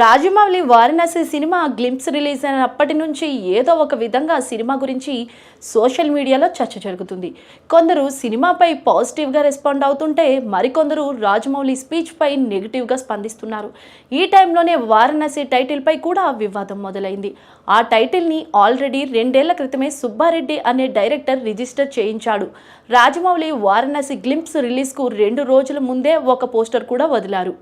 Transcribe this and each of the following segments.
Rajamouli Varanasi cinema glimpse release అయినప్పటి నుంచి ఏదో ఒక విధంగా సినిమా గురించి సోషల్ మీడియాలో చర్చ జరుగుతుంది. కొందరు సినిమాపై పాజిటివ్గా రెస్పాండ్ అవుతుంటే మరికొందరు రాజమౌళి స్పీచ్పై నెగిటివ్గా స్పందిస్తున్నారు. ఈ టైంలోనే వారణాసి టైటిల్పై కూడా వివాదం మొదలైంది. ఆ టైటిల్ని ఆల్రెడీ 2 ఏళ్ల క్రితమే సుబ్బారెడ్డి అనే డైరెక్టర్ రిజిస్టర్ చేయించాడు. రాజమౌళి వారణాసి గ్లింప్స్ రిలీజ్కు 2 రోజుల ముందే ఒక పోస్టర్ కూడా వదిలారు.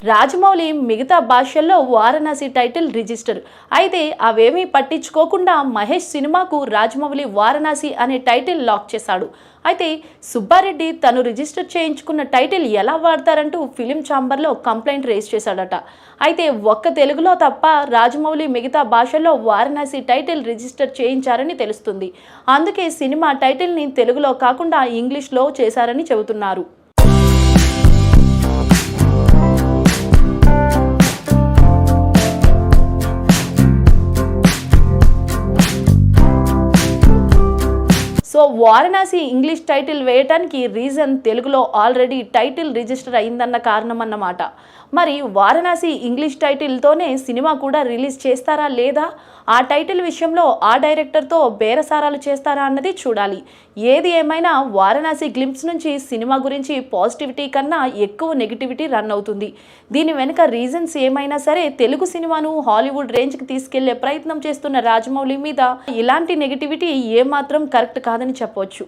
రాజమౌళి మిగతా భాషల్లో వారణాసి టైటిల్ రిజిస్టర్. అయితే అవేమీ పట్టించుకోకుండా మహేష్ సినిమాకు రాజమౌళి వారణాసి అనే టైటిల్ లాక్ చేశాడు. అయితే సుబ్బారెడ్డి తను రిజిస్టర్ చేయించుకున్న టైటిల్ ఎలా వాడతారంటూ ఫిలిం ఛాంబర్లో కంప్లైంట్ రేజ్ చేశాడట. అయితే ఒక్క తెలుగులో తప్ప రాజమౌళి మిగతా భాషల్లో వారణాసి టైటిల్ రిజిస్టర్ చేయించారని తెలుస్తుంది. అందుకే సినిమా టైటిల్ని తెలుగులో కాకుండా ఇంగ్లీష్లో చేశారని చెబుతున్నారు. సో వారణాసి ఇంగ్లీష్ టైటిల్ వేయటానికి రీజన్ తెలుగులో ఆల్రెడీ టైటిల్ రిజిస్టర్ అయిందన్న కారణం అన్నమాట. మరి వారణాసి ఇంగ్లీష్ టైటిల్తోనే సినిమా కూడా రిలీజ్ చేస్తారా లేదా, ఆ టైటిల్ విషయంలో ఆ డైరెక్టర్తో బేరసారాలు చేస్తారా అన్నది చూడాలి. ఏది ఏమైనా వారణాసి గ్లింప్స్ నుంచి సినిమా గురించి పాజిటివిటీ కన్నా ఎక్కువ నెగిటివిటీ రన్ అవుతుంది. దీని వెనుక రీజన్స్ ఏమైనా సరే తెలుగు సినిమాను హాలీవుడ్ రేంజ్కి తీసుకెళ్లే ప్రయత్నం చేస్తున్న రాజమౌళి మీద ఇలాంటి నెగిటివిటీ ఏమాత్రం కరెక్ట్ కాదని చెప్పవచ్చు.